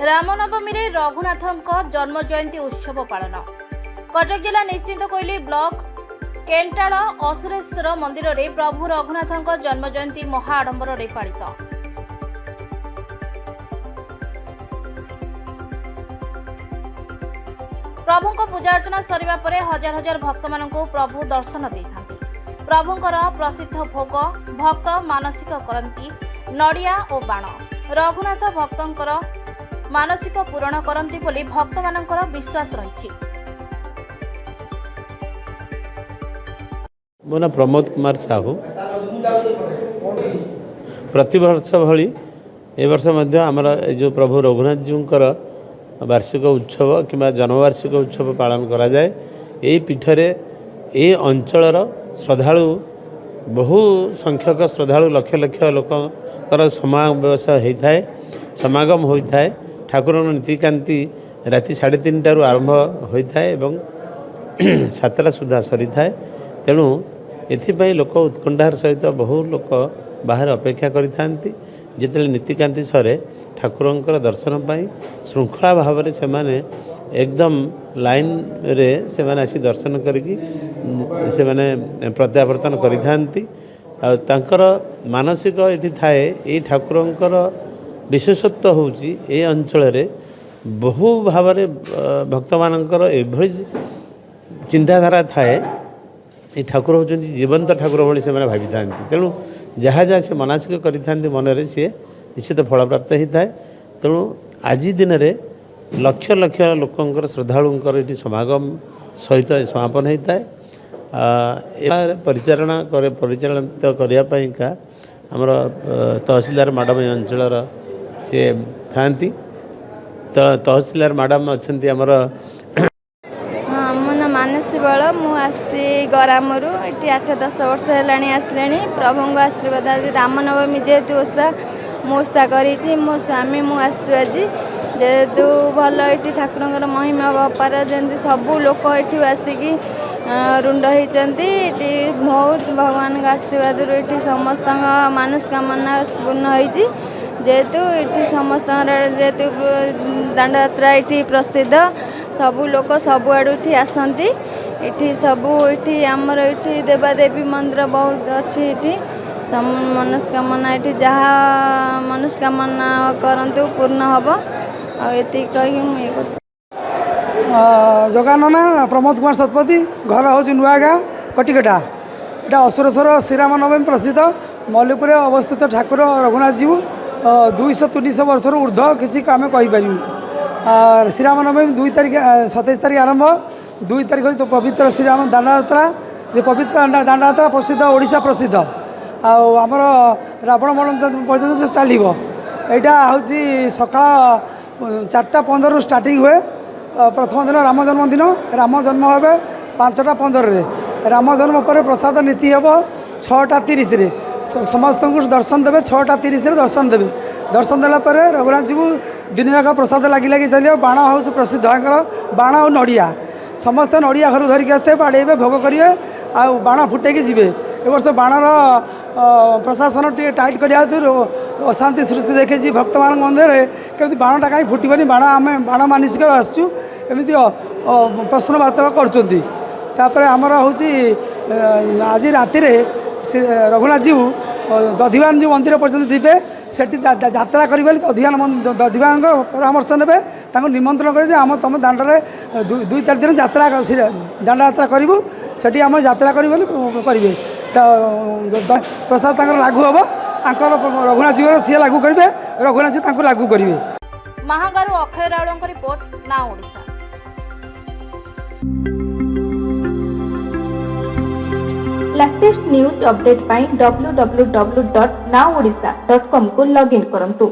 रामनवमी रे रघुनाथଙ୍କ जन्म जयंती उत्सव पालन। कटक जिला निश्चिंत कोइली ब्लॉक केन्टाळ असुरेश्वर मंदिर रे प्रभु रघुनाथଙ୍କ जन्म जयंती महा आडंबर रे पालित। प्रभुଙ୍କ पूजा अर्चना सरिबा परे हजार हजार भक्त मानकु प्रभु दर्शन देथांती। प्रभुଙ୍କର प्रसिद्ध भोग भक्त मानसिक करंती नडिया और बाण। रघुनाथ भक्तंकर मानसिक पूरण करंती बोली भक्त मानकर विश्वास रही। मो ना प्रमोद कुमार साहू। प्रतिवर्ष भली ए वर्ष मध्य आमर जो प्रभु रघुनाथ जीवर वार्षिक उत्सव कि जन्मवार्षिक उत्सव पालन करा जाए। यही पीठरे ये अंचलर श्रद्धालु बहु संख्यक श्रद्धालु लक्ष लक्ष लोकर समावेश होता है, समागम होता है। ठाकुर नीतिकांति राति 3:30 आरंभ होता है और 7टा सुधा सरी थाए। तेणु एथिपाई लोक उत्कंठार सहित बहु लोक बाहर अपेक्षा करिथांती। जिते नीतिकांति सरे ठाकुरंकर दर्शन पाई श्रृंखला भाव में से माने एकदम लाइन रे से माने आसी दर्शन करिकी से माने प्रत्यावर्तन करिथांती। तांकर मानसिक एठी थाए। ए ठाकुरंकर विशेषत्व होउची ए अंचल रे बहु भाव में भक्त मानकर एभली चिंताधारा थाए। ये ठाकुर होचंती जीवंत ठाकुर भली से माने भाबी थांती। तेणु जहाँ जहाँ से मानसिक करिथांती मनरे से निश्चित फल प्राप्त होता है। तेणु आज दिन में लक्ष लक्ष लोकंकर श्रद्धालुंकर ये समागम सहित समापन होता है। परिचालित करने आमर तहसीलदार मैडम ये अंचल सी था। तहसीलदार मैडम अच्छा आमर मो ना मानसी बल मुझे गरामर ये 8-10 वर्ष है आसले। प्रभु आशीर्वाद रामनवमी जेहेतु ओषा मुषा करी मो स्वामी मुझे आज जेहेतु भल ये ठाकुर महिमा बपार जमी सबू लोक ये आसिकी रुंड होती। बहुत भगवान आशीर्वाद ये समस्त मनस्कामना पूर्ण होती। जेहेतु ये समस्त जेहेतु दांड यात्रा ये प्रसिद्ध सबू लोक सबुआड़ू ये आसती। ये सबू ये आमर ये देवादेवी मंदिर बहुत अच्छी। ये मनस्कामना ये जहाँ मनस्कामना करंतु पूर्ण हम ये कही मुझे जगान ना प्रमोद कुमार शतपथी। घर हूँ नुआ गाँ कटिकटा। यहाँ असुरेश्वर श्रीराम नवमी प्रसिद्ध मल्लिकपुर अवस्थित ठाकुर रघुनाथ जीव 200-300 वर्ष ऊर्ध्व किसी आम कहीपर। श्रीराम नवमी 2 तारीख 27 तारीख आरंभ 2 तारीख तो पवित्र श्रीराम दांड यात्रा। पवित्र दांड यात्रा प्रसिद्ध ओडिशा प्रसिद्ध आमर रावण मरण पर्यटन चलो। यहाँ हूँ सका 4:15 स्टार्टिंग हुए। प्रथम दिन राम जन्म दिन राम जन्म हे 5:15 राम जन्म पर प्रसाद नीति हे 6:30 समस्त को दर्शन देवे। 6:30 दर्शन देवे। दर्शन देलापर रघुनाथ जी को दिन जाक प्रसाद लगी लगी चलिए। बाण हाउस प्रसिद्ध बाण और नड़िया समस्त नड़िया घर धरिक आसते बाड़े भोग करेंगे आ बाण फुटेकी जी। ए वर्ष बाणर प्रशासन टे टाइट कर अशांति सृष्टि देखी भक्त मान मध्य कमी बाणटा कहीं फुटबनी बाण आम बाण मानसिक आसचु एमती प्रश्नवाचक कर। आमर हूँ आज राति रघुनाथ जीव दधिवान जो मंदिर पर्यटन थे सेठी यात्रा करें। दधिवान परामर्श ने निमंत्रण कर आम तुम दाण्डे 2-4 दिन यात्रा दाण्ड यात्रा करूँ से आम यात्रा करेंगे। प्रसाद लागू हम आंकर रघुनाथ जीव सी लागू करेंगे। रघुनाथ जी लागू करेंगे। महागारू Akshay Rawal report now Odisha. Latest news update पाई www.nowodisha.com को लॉगिन करंतु।